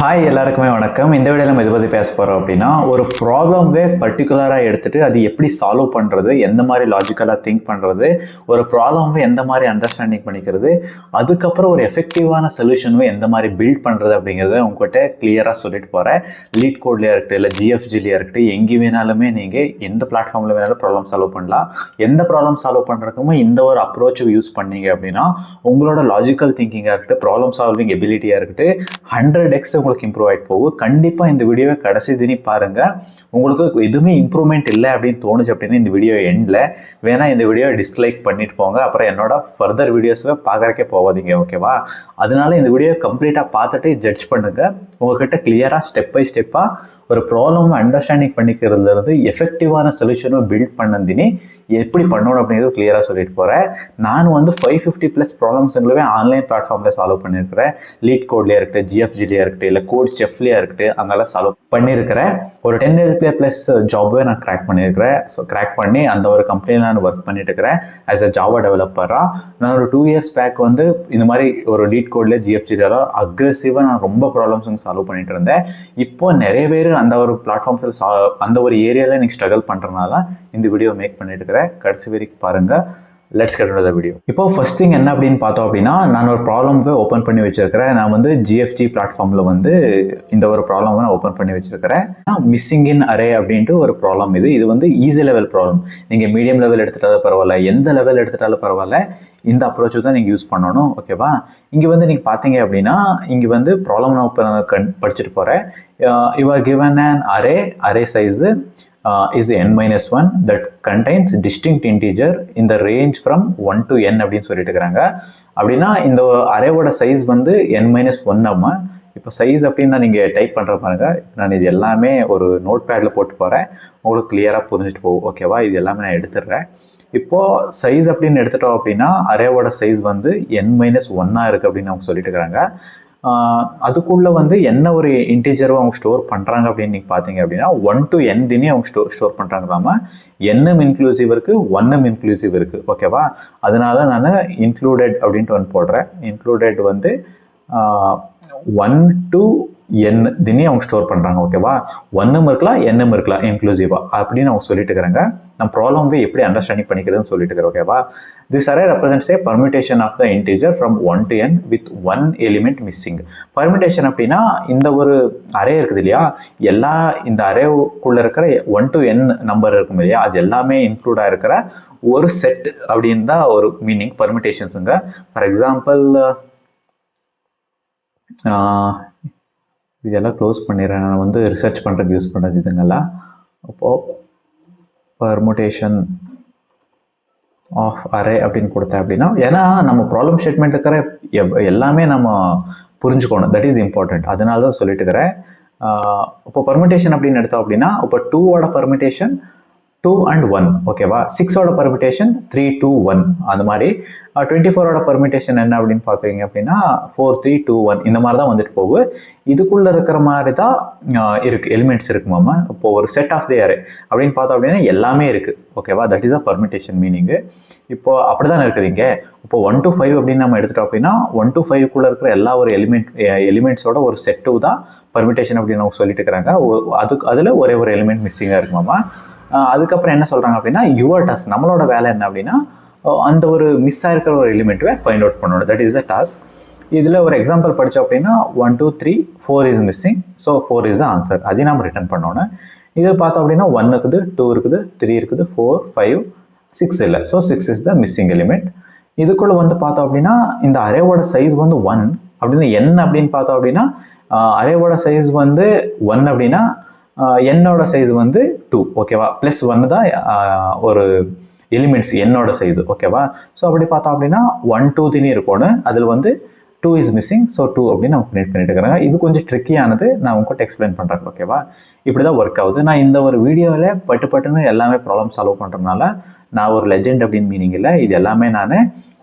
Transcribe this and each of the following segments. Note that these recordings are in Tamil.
ஹாய் எல்லாருக்குமே வணக்கம். இந்த வீடியோவில் நம்ம இதை பற்றி பேச போகிறோம் அப்படின்னா, ஒரு ப்ராப்ளம்வே பர்டிகுலராக எடுத்துகிட்டு அது எப்படி சால்வ் பண்ணுறது, எந்த மாதிரி லாஜிக்கலாக திங்க் பண்ணுறது, ஒரு ப்ராப்ளம்வே எந்த மாதிரி அண்டர்ஸ்டாண்டிங் பண்ணிக்கிறது, அதுக்கப்புறம் ஒரு எஃபெக்டிவான சொல்யூஷனும் எந்த மாதிரி பில்ட் பண்ணுறது அப்படிங்கிறத உங்கள்கிட்ட கிளியராக சொல்லிட்டு போகிறேன். லீட் கோட்லேயே இருக்கட்டும், இல்லை ஜிஎஃப்ஜிலேயே இருக்கட்டும், எங்கே வேணாலுமே நீங்கள் எந்த பிளாட்ஃபார்மில் வேணாலும் ப்ராப்ளம் சால்வ் பண்ணலாம். எந்த ப்ராப்ளம் சால்வ் பண்ணுறதுக்குமே இந்த ஒரு அப்ரோச்சை யூஸ் பண்ணீங்க அப்படின்னா, உங்களோட லாஜிக்கல் திங்கிங்காக இருக்கட்டும், ப்ராப்ளம் சால்விங் எபிலிட்டியாக இருக்கட்டும் 100x உங்களுக்கு இம்ப்ரூவ் ஆகிட்டு போகும். கண்டிப்பாக இந்த வீடியோவை கடைசி தினி பாருங்கள். உங்களுக்கு எதுவுமே இம்ப்ரூவ்மெண்ட் இல்லை அப்படின்னு தோணுச்சு அப்படின்னா இந்த வீடியோ எண்டில் வேணா இந்த வீடியோவை டிஸ்லைக் பண்ணிட்டு போங்க. அப்புறம் என்னோட ஃபர்தர் வீடியோஸை பார்க்குறக்கே போகாதீங்க, ஓகேவா? அதனால இந்த வீடியோ கம்ப்ளீட்டாக பார்த்துட்டு ஜட்ஜ் பண்ணுங்கள். உங்ககிட்ட கிளியராக ஸ்டெப் பை ஸ்டெப்பாக ஒரு ப்ராப்ளம் அண்டர்ஸ்டாண்டிங் பண்ணிக்கிறதுலேருந்து எஃபெக்டிவான சொல்யூஷனும் பில்ட் பண்ணதினே எப்படி பண்ணணும் அப்படிங்கிறது கிளியராக சொல்லிட்டு போகிறேன். நான் 550+ ப்ராப்ளம்ஸுங்களே ஆன்லைன் பிளாட்ஃபார்மில் சால்வ் பண்ணியிருக்கிறேன். லீட் கோட்லேயே இருக்கட்டும், ஜிஎஃப்ஜிலேயே இருக்கட்டும், இல்லை கோட் செஃப்லேயே இருக்கட்டும், அங்கெல்லாம் சால்வ் பண்ணியிருக்கிறேன். ஒரு 10 LPA+ ஜாபே நான் கிராக் பண்ணியிருக்கிறேன். ஸோ கிராக் பண்ணி அந்த ஒரு கம்பெனியில் நான் ஒர்க் பண்ணிட்டு இருக்கிறேன் ஆஸ் அ ஜாவா டெவலப்பராக. நான் ஒரு 2 years பேக் இந்த மாதிரி ஒரு லீட் கோட்லேயே ஜிஎஃப்ஜில அக்ரெசிவாக நான் ரொம்ப ப்ராப்ளம்ஸ் சால்வ் பண்ணிட்டு இருந்தேன். இப்போ நிறைய பேர் அந்த ஒரு பிளாட்ஃபார்ம்ஸில் அந்த ஒரு ஏரியாவில் எனக்கு ஸ்ட்ரகிள் பண்ணுறதுனால இந்த வீடியோ மேக் பண்ணிட்டு இருக்கிறேன். கடைசி வரைக்கும் பாருங்கள். Let's get into the video. இப்போ ஃபர்ஸ்ட் திங் என்ன அப்படின்னு பார்த்தோம் அப்படின்னா, நான் ஒரு ப்ராப்ளம்வே ஓப்பன் பண்ணி வச்சிருக்கிறேன். நான் ஜிஎஃப்ஜி பிளாட்ஃபார்மில் இந்த ஒரு ப்ராப்ளம் நான் ஓப்பன் பண்ணி வச்சிருக்கிறேன். மிஸ்ஸிங் இன் அரே அப்படின்ட்டு ஒரு ப்ராப்ளம். இது ஈஸி லெவல் ப்ராப்ளம். நீங்கள் மீடியம் லெவல் எடுத்துட்டாலும் பரவாயில்ல, எந்த லெவல் எடுத்துட்டாலும் பரவாயில்ல, இந்த அப்ரோச்சு தான் நீங்கள் யூஸ் பண்ணணும், ஓகேவா? இங்கே நீங்கள் பார்த்தீங்க அப்படின்னா, இங்கே ப்ராப்ளம் நான் படிச்சுட்டு போகிறேன். You are given an array size is n-1 that contains distinct integer in the range from 1 to n அப்படின்னு சொல்லிட்டு இருக்கிறாங்க. அப்படின்னா இந்த அரேவோட சைஸ் n-1 நம்ம இப்போ சைஸ் அப்படின்னா நீங்கள் டைப் பண்ணுற பாருங்க. நான் இது எல்லாமே ஒரு நோட் பேடில் போட்டு போகிறேன், உங்களுக்கு கிளியராக புரிஞ்சுட்டு போகும், ஓகேவா? இது எல்லாமே நான் எடுத்துடுறேன். இப்போது சைஸ் அப்படின்னு எடுத்துட்டோம் அப்படின்னா அரேவோட சைஸ் n-1 இருக்குது அப்படின்னு அவங்க சொல்லிட்டு இருக்கிறாங்க. அதுக்குள்ளே என்ன ஒரு இன்டீஜரும் அவங்க ஸ்டோர் பண்ணுறாங்க அப்படின்னு நீங்கள் பார்த்தீங்க அப்படின்னா 1 to n தினே அவங்க ஸ்டோர் பண்ணுறாங்களாம. n இன்க்ளூசிவ் இருக்குது, 1 இன்க்ளூசிவ் இருக்குது, ஓகேவா? அதனால நான் இன்க்ளூடட் அப்படின்ட்டு ஒன்று போடுறேன். இன்க்ளூடட் 1 to n தினே அவங்க ஸ்டோர் பண்ணுறாங்க, ஓகேவா? 1 இருக்கலாம், n இருக்கலாம் இன்க்ளூசிவாக அப்படின்னு அவங்க சொல்லிட்டு இருக்கிறாங்க. நம்ம ப்ராப்ளம்வே எப்படி அண்டர்ஸ்டாண்டிங் பண்ணிக்கிறதுன்னு சொல்லிட்டு இருக்கிறேன், ஓகேவா? This array represents a permutation of the integer from 1 to n with 1 element missing. Permutation அப்படின்னா இந்த ஒரு அரே இருக்குது இல்லையா, இந்த அரேக்குள்ள இருக்கிற 1 to n நம்பர் இருக்கும் இல்லையா, அது எல்லாமே இன்க்ளூட் ஆகிருக்கிற ஒரு செட் அப்படின்னு தான் ஒரு மீனிங் பர்மிட்டேஷன்ஸுங்க. ஃபார் எக்ஸாம்பிள் இதெல்லாம் க்ளோஸ் பண்ணிடுறேன். நான் ரிசர்ச் பண்ணுறதுக்கு யூஸ் பண்ணுறது இதுங்கெல்லாம். அப்போது பர்முட்டேஷன் ஆஃப் அரே அப்படின்னு கொடுத்தேன் அப்படின்னா, ஏன்னா நம்ம ப்ராப்ளம் ஸ்டேட்மெண்ட் இருக்கிற எல்லாமே நம்ம புரிஞ்சுக்கணும், தட் இஸ் இம்பார்ட்டன்ட். அதனால தான் சொல்லிட்டு இருக்கிறேன். இப்போ பர்மிட்டேஷன் அப்படின்னு எடுத்தோம் அப்படின்னா, இப்போ 2ஓட பர்மிட்டேஷன் 2 and 1, ஓகேவா? 6ஓட பர்மிட்டேஷன் 3 2 1 அந்த மாதிரி. 24ஓட பர்மிட்டேஷன் என்ன அப்படின்னு பார்த்தீங்க அப்படின்னா 4 3 2 1 இந்த மாதிரி தான் வந்துட்டு போகும். இதுக்குள்ளே இருக்கிற மாதிரி தான் இருக்குது, எலிமெண்ட்ஸ் இருக்குமாமா. இப்போ ஒரு செட் ஆஃப் தி அரே அப்படின்னு பார்த்தோம் அப்படின்னா எல்லாமே இருக்குது, ஓகேவா? That is a permutation meaning. இப்போ அப்படி தானே இருக்குது இங்கே. இப்போ 1 to 5 அப்படின்னு நம்ம எடுத்துட்டோம் அப்படின்னா 1 to 5க்குள்ளே இருக்கிற எல்லா ஒரு எலிமெண்ட்ஸோட ஒரு செட்டு தான் பர்மிட்டேஷன் அப்படின்னு அவங்க சொல்லிட்டு இருக்கிறாங்க. அதில் ஒரே ஒரு எலிமெண்ட் மிஸ்ஸிங்காக இருக்குமாமா. அதுக்கப்புறம் என்ன சொல்கிறாங்க அப்படின்னா, யுவர் டாஸ்க், நம்மளோட வேலை என்ன அப்படின்னா அந்த ஒரு மிஸ் ஆகிருக்கிற ஒரு எலிமெண்ட்டுவே ஃபைண்ட் அவுட் பண்ணணும், தட் இஸ் த டாஸ்க். இதில் ஒரு எக்ஸாம்பிள் படித்தோம் அப்படின்னா 1 2 3 4 is missing. So 4 is the answer. அதையும் நம்ம ரிட்டர்ன் பண்ணணும். இதில் பார்த்தோம் அப்படின்னா 1 இருக்குது, 2 இருக்குது, 3 இருக்குது, 4 5 6 இல்லை. So 6 is the missing element. இதுக்குள்ளே பார்த்தோம் அப்படின்னா இந்த அரேவோட சைஸ் 1 அப்படின்னு n அப்படின்னு பார்த்தோம் அப்படின்னா அரேவோட சைஸ் 1 அப்படின்னா என்னோட சைஸ் 2, ஓகேவா? +1 தான் ஒரு எலிமெண்ட்ஸ் என்னோட சைஸ், ஓகேவா? ஸோ அப்படி பார்த்தோம் அப்படின்னா 1 2 தினி இருக்கணும். அதில் 2 இஸ் மிஸ்ஸிங். ஸோ 2 அப்படின்னு அவங்க கிரியேட் பண்ணிட்டு இருக்கிறாங்க. இது கொஞ்சம் ட்ரிக்கியானது, நான் உங்கள்கிட்ட எக்ஸ்பிளைன் பண்ணுறேன், ஓகேவா? இப்படி தான் ஒர்க் ஆகுது. நான் இந்த ஒரு வீடியோவில் பட்டுன்னு எல்லாமே ப்ராப்ளம் சால்வ் பண்ணுறதுனால நான் ஒரு லெஜெண்ட் அப்படின்னு மீனிங் இல்லை. இது எல்லாமே நான்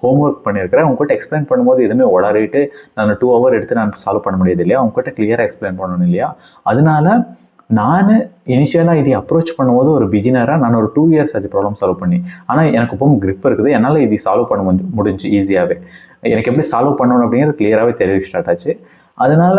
ஹோம்ஒர்க் பண்ணியிருக்கிறேன். உங்கள்கிட்ட எக்ஸ்பிளைன் பண்ணும்போது எதுவுமே உளறிட்டு நான் 2 hour எடுத்து நான் சால்வ் பண்ண முடியாது இல்லையா, உங்கள்கிட்ட கிளியராக எக்ஸ்பிளைன் பண்ணணும் இல்லையா? அதனால நான் இனிஷியலாக இதை அப்ரோச் பண்ணும்போது ஒரு பிகினராக நான் ஒரு 2 years ஆச்சு ப்ராப்ளம் சால்வ் பண்ணி. ஆனால் எனக்கு இப்போ grip இருக்குது, என்னால் இதை சால்வ் பண்ண முடிஞ்சு ஈஸியாகவே. எனக்கு எப்படி சால்வ் பண்ணணும் அப்படிங்கிறது கிளியராகவே தெரிய ஸ்டார்ட் ஆச்சு. அதனால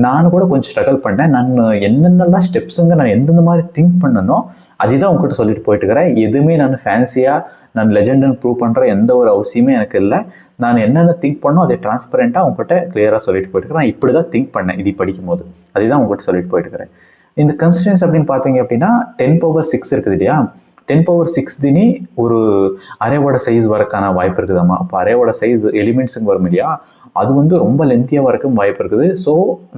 நான் கூட கொஞ்சம் ஸ்ட்ரகிள் பண்ணேன். நான் என்னென்னலாம் ஸ்டெப்ஸுங்க நான் எந்தெந்த மாதிரி திங்க் பண்ணனோ அதுதான் உங்ககிட்ட சொல்லிட்டு போயிட்டு இருக்கிறேன். எதுவுமே நான் ஃபேன்சியாக நான் லெஜெண்டுன்னு ப்ரூவ் பண்ணுற எந்த ஒரு அவசியமே எனக்கு இல்லை. நான் என்னென்ன திங்க் பண்ணோ அதை டிரான்ஸ்பரண்ட்டாக உங்ககிட்ட கிளியராக சொல்லிட்டு போயிட்டு இருக்கிறேன். நான் இப்படி தான் திங்க் பண்ணேன் இது படிக்கும்போது. அதுதான் உங்ககிட்ட சொல்லிட்டு போயிட்டு இருக்கிறேன். இந்த கன்ஸ்டன்ஸ் அப்படின்னு பார்த்தீங்க அப்படின்னா 10⁶ இருக்குது இல்லையா, 10⁶ ஒரு அரேவோட சைஸ் வரக்கான வாய்ப்பு இருக்குதாம்மா. அப்போ அரேவோட சைஸ் எலிமெண்ட்ஸுங்க வரும் இல்லையா, அது வந்து ரொம்ப லென்த்தியாக வரக்கும் வாய்ப்பு இருக்குது. ஸோ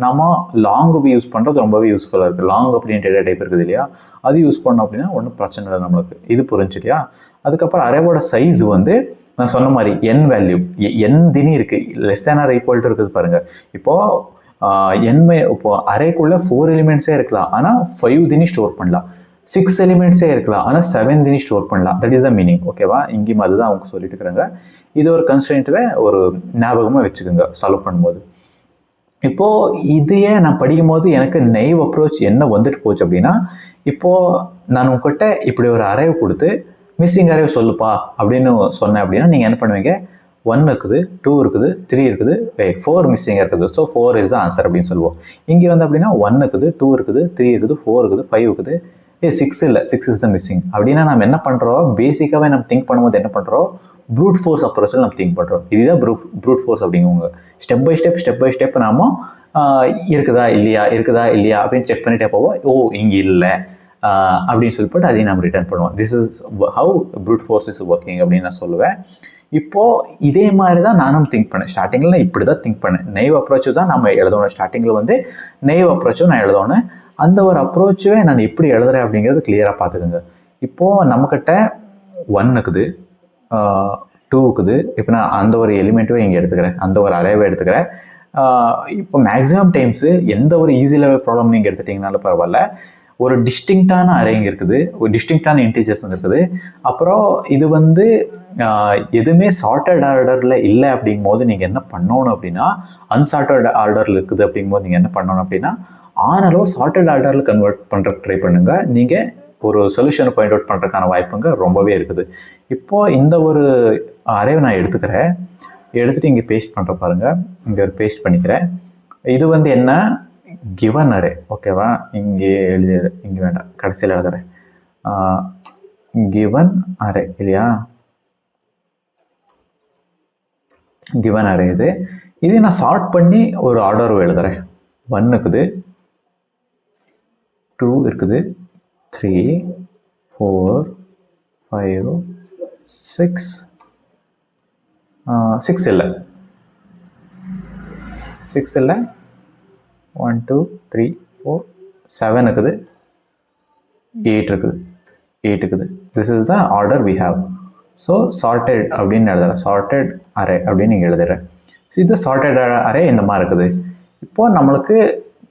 நம்ம லாங் யூஸ் பண்ணுறது ரொம்பவே யூஸ்ஃபுல்லாக இருக்குது. லாங் அப்படின்னு டேட்டா டைப் இருக்குது இல்லையா, அது யூஸ் பண்ணோம் அப்படின்னா ஒன்றும் பிரச்சனை இல்லை நம்மளுக்கு. இது புரிஞ்சு இல்லையா. அதுக்கப்புறம் அரேவோட சைஸ் வந்து நான் சொன்ன மாதிரி என் வேல்யூ என் தினி இருக்குது, less than or equal to இருக்குது பாருங்கள். இப்போது இப்போ அரேக்குள்ள 4 எலிமெண்ட்ஸே இருக்கலாம், ஆனால் 5 தினி ஸ்டோர் பண்ணலாம். 6 எலிமெண்ட்ஸே இருக்கலாம், ஆனால் 7 தினி ஸ்டோர் பண்ணலாம். That is the meaning. ஓகேவா, இங்கேயும் அதுதான் அவங்க சொல்லிட்டு இருக்கிறாங்க. இது ஒரு கன்ஸ்ட்ரெயின்ட்டை ஒரு ஞாபகமாக வச்சுக்கோங்க சால்வ் பண்ணும்போது. இப்போது இதையே நான் படிக்கும்போது எனக்கு நெய்வ் அப்ரோச் என்ன வந்துட்டு போச்சு அப்படின்னா, இப்போது நான் உங்ககிட்ட இப்படி ஒரு அரேவை கொடுத்து மிஸ்ஸிங் அரேவை சொல்லுப்பா அப்படின்னு சொன்னேன் அப்படின்னா நீங்கள் என்ன பண்ணுவீங்க, 1 இருக்குது, 2 இருக்குது, 3 இருக்குது, 4 மிஸ்ஸிங் இருக்குது. ஸோ 4 இஸ் த ஆன்சர் அப்படின்னு சொல்லுவோம். இங்கே வந்து அப்படின்னா 1 இருக்குது, 2 இருக்குது, 3 இருக்குது, 4 இருக்குது, 5 இருக்குது, 6 இல்லை, 6 இஸ் த மிஸ்ஸிங். அப்படின்னா நம்ம என்ன பண்ணுறோம், பேசிக்காகவே நம்ம திங்க் பண்ணும்போது என்ன பண்ணுறோம், ப்ரூட் ஃபோர்ஸ் அப்ரோச்சில் நம்ம திங்க் பண்ணுறோம். இதுதான் ப்ரூட் ஃபோர்ஸ் அப்படிங்குவாங்க. ஸ்டெப் பை ஸ்டெப் நாம இருக்குதா இல்லையா அப்படின்னு செக் பண்ணிட்டே போவோம். ஓ இங்கே இல்லை அப்படின்னு சொல்லிட்டு அதையும் நம்ம ரிட்டர்ன் பண்ணுவோம். This is how fruit force is working அப்படின்னு நான் சொல்லுவேன். இப்போது இதே மாதிரி தான் நானும் திங்க் பண்ணேன். ஸ்டார்டிங்கில் நான் இப்படி தான் திங்க் பண்ணேன். நெய்வ் அப்ரோச்சு தான் நம்ம எழுதணும். ஸ்டார்டிங்கில் வந்து நெய்வ் அப்ரோச்சும் நான் எழுதணும். அந்த ஒரு அப்ரோச்சுவே நான் எப்படி எழுதுறேன் அப்படிங்கிறது கிளியராக பார்த்துக்கோங்க. இப்போது நம்மக்கிட்ட 1 இருக்குது, 2 இருக்குது. இப்போ நான் அந்த ஒரு எலிமெண்ட்டும் இங்கே எடுத்துக்கிறேன், அந்த ஒரு அரேவை எடுத்துக்கிறேன். இப்போ மேக்ஸிமம் டைம்ஸு எந்த ஒரு ஈஸி லெவல் ப்ராப்ளம் நீங்கள் எடுத்துட்டிங்கனாலும் பரவாயில்ல, ஒரு டிஸ்டிங்டான அரேங்க இருக்குது, ஒரு டிஸ்டிங்டான இன்டீஜர்ஸ் இருக்குது. அப்புறம் இது வந்து எதுவுமே சார்ட்டட் ஆர்டரில் இல்லை அப்படிங்கும் போது நீங்கள் என்ன பண்ணணும் அப்படின்னா, அன்சார்ட்டட் ஆர்டரில் இருக்குது அப்படிங்கும்போது நீங்கள் என்ன பண்ணணும் அப்படின்னா, ஆனாலும் சார்ட்டட் ஆர்டரில் கன்வெர்ட் பண்ணுறதுக்கு ட்ரை பண்ணுங்கள். நீங்கள் ஒரு சொல்யூஷனை ஃபைண்ட் அவுட் பண்ணுறதுக்கான வாய்ப்புங்க ரொம்பவே இருக்குது. இப்போது இந்த ஒரு அரேவை நான் எடுத்துகிட்டு இங்கே பேஸ்ட் பண்ணுற பாருங்கள். இங்கே ஒரு பேஸ்ட் பண்ணிக்கிறேன். இது வந்து என்ன, கிவன் அரே. ஓகேவா, இங்கே இங்கே வேண்டாம், கடைசியில் எழுதுறேன். கிவன் அரே இல்லையா, கிவன் அரே இது நான் சார்ட் பண்ணி ஒரு ஆர்டர் எழுதுறேன். 1 இருக்குது, 2 இருக்குது, 3, 4, 5, 6 இல்லை, 1, 2, 3, 4, 7 இருக்குது, 8 இருக்குது. This is the order we have. So sorted அப்படின்னு எழுதுறேன், சார்ட்டட் அரே அப்படின்னு நீங்கள் எழுதுறேன். ஸோ இது சார்ட்டட் அரே இந்த மாதிரி இருக்குது. இப்போது நம்மளுக்கு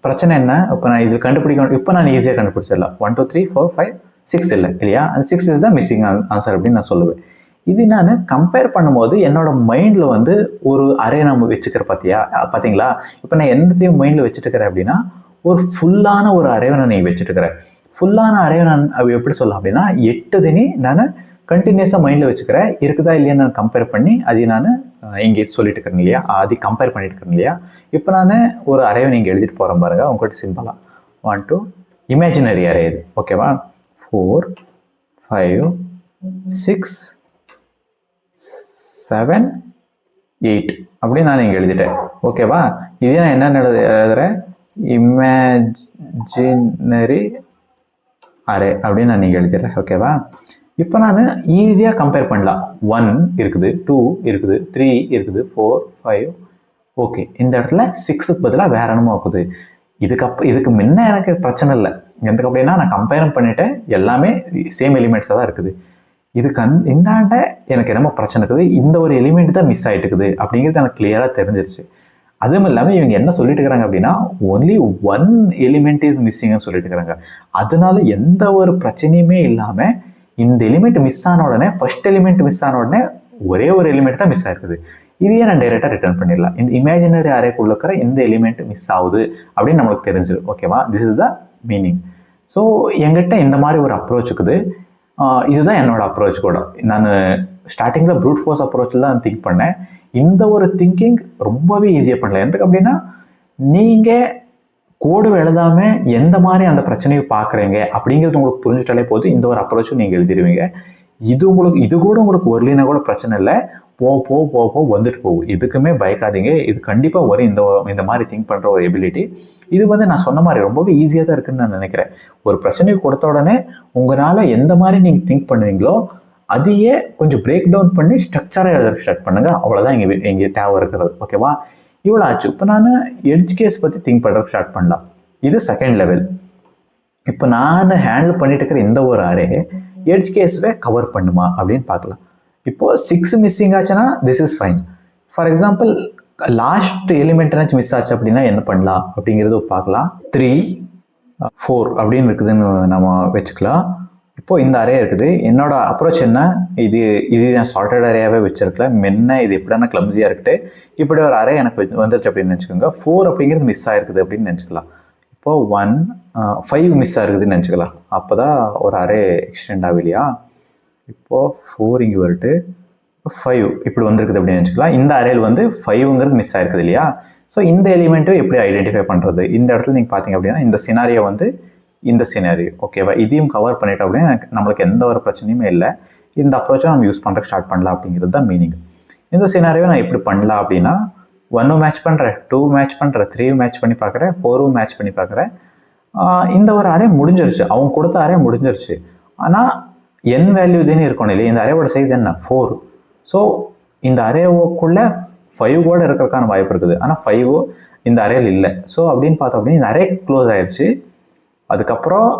பிரச்சனை என்ன, இப்போ நான் இது கண்டுபிடிக்கணும். இப்போ நான் ஈஸியாக கண்டுபிடிச்சிடலாம். 1, 2, 3, 4, 5, 6 இல்லை இல்லையா, அந்த 6 இஸ் தான் மிஸ்ஸிங் ஆன்சர் அப்படின்னு நான் சொல்லுவேன். இது நான் கம்பேர் பண்ணும்போது என்னோட மைண்டில் வந்து ஒரு அரே நம்ம வச்சுக்கிற பார்த்தீங்களா. இப்போ நான் என்னத்தையும் மைண்டில் வச்சுட்டு இருக்கிறேன் அப்படின்னா, ஒரு ஃபுல்லான ஒரு அரேவை நான் நீங்கள் வச்சுட்டு இருக்கிறேன். ஃபுல்லான அரேவை நான் எப்படி சொல்லலாம் அப்படின்னா, 8 தினி நான் கண்டினியூஸாக மைண்டில் வச்சுக்கிறேன். இருக்குதா இல்லையா நான் கம்பேர் பண்ணி அதை நான் இங்கே சொல்லிட்டு இருக்கிறேன் இல்லையா, அதை கம்பேர் பண்ணிட்டு இருக்கிறேன் இல்லையா. இப்போ நான் ஒரு அரேவை நீங்கள் எழுதிட்டு போகிறேன் பாருங்கள் உங்கள்கிட்ட சிம்பிளாக. 1, 2 இமேஜினரி அரே இது. ஓகேவா, 4, 5, 6, 7, 8 அப்படின்னு நான் இங்கே எழுதிட்டேன். ஓகேவா, இதே நான் என்னென்ன எழுதுறேன், இமேஜினரி அரே அப்படின்னு நான் நீங்கள் எழுதிடுறேன். ஓகேவா, இப்போ நான் ஈஸியாக கம்பேர் பண்ணலாம். 1 இருக்குது, 2 இருக்குது, 3 இருக்குது, 4, 5. ஓகே, இந்த இடத்துல 6க்கு பதிலாக வேற என்னமோ இருக்குது. இதுக்கு முன்ன எனக்கு பிரச்சனை இல்லை. எதுக்கு அப்படின்னா நான் கம்பேரும் பண்ணிட்டேன், எல்லாமே சேம் எலிமெண்ட்ஸாக தான் இருக்குது. இந்தாண்ட எனக்கு என்னமோ பிரச்சனை இருக்குது, இந்த ஒரு எலிமெண்ட் தான் மிஸ் ஆகிட்டு இருக்குது அப்படிங்கிறது எனக்கு கிளியராக தெரிஞ்சிருச்சு. அதுவும் இல்லாமல் இவங்க என்ன சொல்லிட்டு இருக்கிறாங்க அப்படின்னா, ஒன்லி 1 எலிமெண்ட் இஸ் மிஸ்ஸிங்னு சொல்லிட்டு இருக்கிறாங்க. அதனால எந்த ஒரு பிரச்சனையுமே இல்லாமல் இந்த எலிமெண்ட் மிஸ் ஆன உடனே, ஃபர்ஸ்ட் எலிமெண்ட் மிஸ் ஆன உடனே ஒரே ஒரு எலிமெண்ட் தான் மிஸ் ஆயிருக்குது. இதையே நான் டைரெக்டாக ரிட்டர்ன் பண்ணிடலாம். இந்த இமேஜினரி அரேக்குள்ள இருக்கிற இந்த எலிமெண்ட் மிஸ் ஆகுது அப்படின்னு நம்மளுக்கு தெரிஞ்சிடும். ஓகேவா, this is the meaning. So என்கிட்ட இந்த மாதிரி ஒரு அப்ரோச் இருக்குது. இதுதான் என்னோட அப்ரோச் கூட. நான் ஸ்டார்டிங்கில் ப்ரூட் ஃபோர்ஸ் அப்ரோச்சில் தான் திங்க் பண்ணேன். இந்த ஒரு திங்கிங் ரொம்பவே ஈஸியாக பண்ணல. எதுக்கு அப்படின்னா, நீங்கள் கோடு எழுதாமல் எந்த மாதிரி அந்த பிரச்சனையை பார்க்குறீங்க அப்படிங்கிறது உங்களுக்கு புரிஞ்சுட்டாலே போதும், இந்த ஒரு அப்ரோச்சும் நீங்கள் எழுதிடுவீங்க. இது கூட உங்களுக்கு வரலினா கூட பிரச்சனை இல்லை, போக வந்துட்டு போகும். இதுக்குமே பயக்காதீங்க. இது கண்டிப்பாக வரும், இந்த மாதிரி திங்க் பண்ணுற ஒரு எபிலிட்டி. இது வந்து நான் சொன்ன மாதிரி ரொம்பவே ஈஸியாக தான் இருக்குன்னு நான் நினைக்கிறேன். ஒரு பிரச்சனையை கொடுத்த உடனே உங்களால் எந்த மாதிரி நீங்கள் திங்க் பண்ணுவீங்களோ அதையே கொஞ்சம் பிரேக் டவுன் பண்ணி ஸ்ட்ரக்சராக எழுத ஸ்டார்ட் பண்ணுங்கள். அவ்வளோதான் இங்கே தேவை இருக்கிறது. ஓகேவா? இவ்வளோ ஆச்சு. இப்போ நான் எட்ஜ் கேஸ் பற்றி திங்க் பண்ணுறதுக்கு ஸ்டார்ட் பண்ணலாம். இது செகண்ட் லெவல். இப்போ நான் ஹேண்டில் பண்ணிட்டு இருக்கிற இந்த ஒரு அரே எட்ஜ் கேஸ்வே கவர் பண்ணுமா அப்படின்னு பார்க்கலாம். இப்போது 6 மிஸ்ஸிங் ஆச்சுன்னா this is fine. For example last element என்னாச்சும் மிஸ் ஆச்சு அப்படின்னா என்ன பண்ணலாம் அப்படிங்கிறது பார்க்கலாம். 3, 4 அப்படின்னு இருக்குதுன்னு நம்ம வச்சுக்கலாம். இப்போது இந்த அரே இருக்குது. என்னோட அப்ரோச் என்ன, இது நான் சார்ட்டட் அரேயாகவே வச்சிருக்கல. மென்ன இது எப்படின்னா கிளம்ஸியாக இருக்குது. இப்படி ஒரு அரே எனக்கு வந்துருச்சு அப்படின்னு நினச்சிக்கோங்க. 4 அப்படிங்கிறது மிஸ் ஆகிருக்குது அப்படின்னு நினச்சிக்கலாம். இப்போது 1, 5 மிஸ் ஆகிருக்குதுன்னு நினச்சிக்கலாம். அப்போ தான் ஒரு அரே எக்ஸ்டெண்ட் ஆகும் இல்லையா? இப்போது 4 இங்கே வருட்டு 5 இப்படி வந்துருக்குது அப்படின்னு நினச்சிக்கலாம். இந்த அரேயில் வந்து 5ங்கிறது மிஸ் ஆகிருக்குது இல்லையா? ஸோ இந்த எலிமெண்ட்டும் எப்படி ஐடென்டிஃபை பண்ணுறது? இந்த இடத்துல நீங்கள் பார்த்தீங்க அப்படின்னா இந்த சினாரியோ வந்து இந்த சினாரியோ ஓகேவா, இதையும் கவர் பண்ணிட்டோம் அப்படின்னா நம்மளுக்கு எந்த ஒரு பிரச்சனையுமே இல்லை. இந்த அப்ரோச்சை நம்ம யூஸ் பண்ணுறதுக்கு ஸ்டார்ட் பண்ணலாம் அப்படிங்கிறது தான் மீனிங். இந்த சினாரியோ நான் எப்படி பண்ணலாம் அப்படின்னா 1 மேட்ச் பண்ணுறேன், 2 மேட்ச் பண்ணுறேன், 3 மேட்ச் பண்ணி பார்க்குறேன், 4 மேட்ச் பண்ணி பார்க்குறேன். இந்த ஒரு அரே முடிஞ்சிருச்சு, அவங்க கொடுத்த அரே முடிஞ்சிருச்சு. ஆனால் n வேல்யூ இதுன்னு இருக்கணும் இல்லையா? இந்த அரேவோட சைஸ் என்ன? 4. ஸோ இந்த அரேவுக்குள்ளே 5 கூட இருக்கிறதுக்கான வாய்ப்பு இருக்குது. ஆனால் 5 இந்த அரேல் இல்லை. ஸோ அப்படின்னு பார்த்தோம் அப்படின்னா இந்த அரே க்ளோஸ் ஆயிடுச்சு. அதுக்கப்புறம்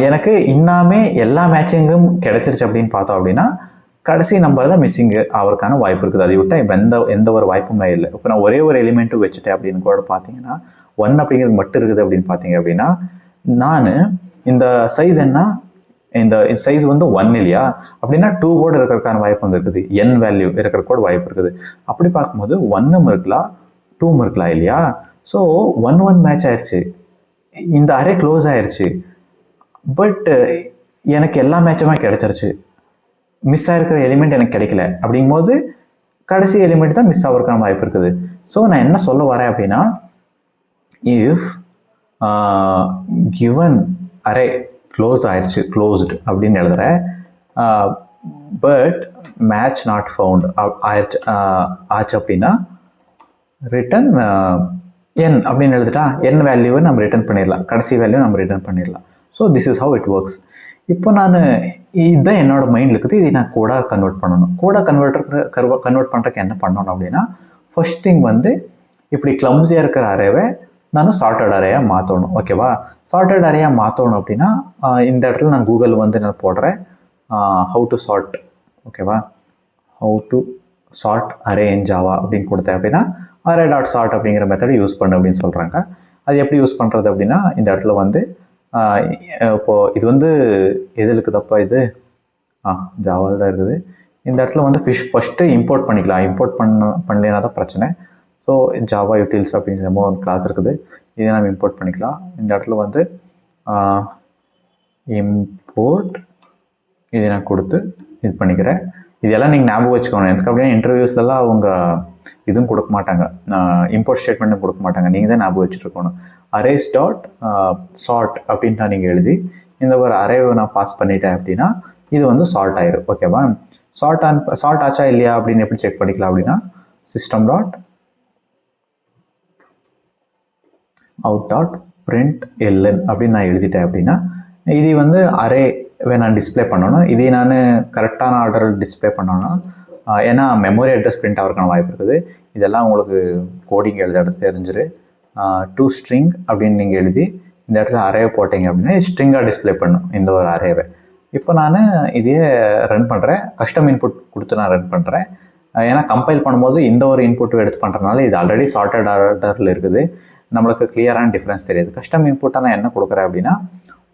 எனக்கு இன்னுமே எல்லா மேட்சிங்கும் கிடைச்சிருச்சு அப்படின்னு பார்த்தோம் அப்படின்னா கடைசி நம்பர் தான் மிஸ்ஸிங் அவருக்கான வாய்ப்பு இருக்குது. அதை விட்டால் எந்த ஒரு வாய்ப்புமே இல்லை. இப்போ நான் ஒரே ஒரு எலிமெண்ட்டும் வச்சுட்டேன் அப்படின்னு கூட பார்த்தீங்கன்னா 1 அப்படிங்கிறது மட்டும் இருக்குது அப்படின்னு பார்த்தீங்க அப்படின்னா நான் இந்த சைஸ் என்ன, இந்த சைஸ் வந்து 1 இல்லையா? அப்படின்னா 2 கூட இருக்கிறதுக்கான வாய்ப்பு வந்து இருக்குது, n வேல்யூ இருக்கிற கூட வாய்ப்பு இருக்குது. அப்படி பார்க்கும்போது 1ம் இருக்கலாம் 2ம் இருக்கலாம் இல்லையா? ஸோ 1 மேட்ச் ஆயிடுச்சு, இந்த அரே க்ளோஸ் ஆயிடுச்சு. பட் எனக்கு எல்லா மேட்சுமே கிடைச்சிருச்சு, மிஸ் ஆகிருக்கிற எலிமெண்ட் எனக்கு கிடைக்கல. அப்படிங்கும்போது கடைசி எலிமெண்ட் தான் மிஸ் ஆகிறதுக்கான வாய்ப்பு இருக்குது. ஸோ நான் என்ன சொல்ல வரேன் அப்படின்னா, இஃப் கிவன் அரே க்ளோஸ் ஆயிடுச்சு, க்ளோஸ்டு அப்படின்னு எழுதுறேன், பட் மேட்ச் நாட் ஃபவுண்ட் ஆச்சு அப்படின்னா ரிட்டன் n அப்படின்னு எழுதிட்டா n வேல்யூவை நம்ம ரிட்டர்ன் பண்ணிடலாம், கடைசி வேல்யூ நம்ம ரிட்டர்ன் பண்ணிடலாம். So this is how it works. இப்போ நான் இதுதான் என்னோட மைண்டில் இருக்குது, இதை நான் கோடாக கன்வெர்ட் பண்ணணும். கோடாக கன்வெர்ட் பண்ணுறதுக்கு என்ன பண்ணணும் அப்படின்னா, ஃபர்ஸ்ட் திங் வந்து இப்படி கிளம்ஸியாக இருக்கிற அரேவை நான் சார்ட்டட் அரேயாக மாற்றணும். ஓகேவா? சார்ட்டட் அரேயாக மாற்றணும் அப்படின்னா இந்த இடத்துல நான் கூகுள் வந்து நான் போடுறேன் ஹவு டு சார்ட். ஓகேவா? How to sort array in Java அப்படின்னு கொடுத்தேன் அப்படின்னா array.sort அப்படிங்கிற மெத்தடை யூஸ் பண்ணு அப்படின்னு சொல்கிறாங்க. அது எப்படி யூஸ் பண்ணுறது அப்படின்னா இந்த இடத்துல வந்து இப்போது இது வந்து எது இருக்குதப்பா, இது ஜாவால் தான் இருக்குது. இந்த இடத்துல வந்து ஃபஸ்ட்டு இம்போர்ட் பண்ணிக்கலாம். இம்போர்ட் பண்ணலைன்னா தான் பிரச்சனை. ஸோ ஜாவா யூட்டில்ஸ் அப்படிங்கிற ஒரு கிளாஸ் இருக்குது, இதை நம்ம இம்போர்ட் பண்ணிக்கலாம். இந்த இடத்துல வந்து இம்போர்ட் இதை நான் கொடுத்து இது பண்ணிக்கிறேன். இதெல்லாம் நீங்கள் ஞாபகம் வச்சுக்கணும். எனக்கு அப்படின்னா இன்டர்வியூஸ்லாம் அவங்க இதுவும் கொடுக்க மாட்டாங்க, இம்போர்ட் ஸ்டேட்மெண்ட்டும் கொடுக்க மாட்டாங்க. நீங்கள் தான் ஞாபகம் வச்சுருக்கணும். arrays.sort அப்படின்ட்டு நீங்கள் எழுதி இந்த ஒரு அரேவை நான் பாஸ் பண்ணிட்டேன் அப்படின்னா இது வந்து சார்ட் ஆயிரும். ஓகேவா? சார்ட் ஆச்சா இல்லையா அப்படின்னு எப்படி செக் பண்ணிக்கலாம் அப்படின்னா system.out.println அப்படின்னு நான் எழுதிட்டேன் அப்படின்னா இது வந்து அரேவை நான் டிஸ்பிளே பண்ணணும். இதை நான் கரெக்டான ஆர்டரில் டிஸ்பிளே பண்ணணும். ஏன்னா மெமரி அட்ரஸ் பிரிண்ட் ஆகிறதுக்கான வாய்ப்பு இருக்குது. இதெல்லாம் உங்களுக்கு கோடிங் எழுத தெரிஞ்சிரு. டு ஸ்ட்ரிங் அப்படின்னு நீங்கள் எழுதி இந்த இடத்துல அரேவை போட்டிங்க அப்படின்னா ஸ்ட்ரிங்காக டிஸ்பிளே பண்ணும் இந்த ஒரு அரேவை. இப்போ நான் இதையே ரன் பண்ணுறேன், கஸ்டம் இன்புட் கொடுத்து நான் ரன் பண்ணுறேன். ஏன்னா கம்பைல் பண்ணும்போது இந்த ஒரு இன்புட் எடுத்து பண்ணுறதுனால இது ஆல்ரெடி சார்ட்டட் ஆர்டரில் இருக்குது, நம்மளுக்கு கிளியரான டிஃப்ரென்ஸ் தெரியுது. கஸ்டம் இன்புட்டாக நான் என்ன கொடுக்குறேன் அப்படின்னா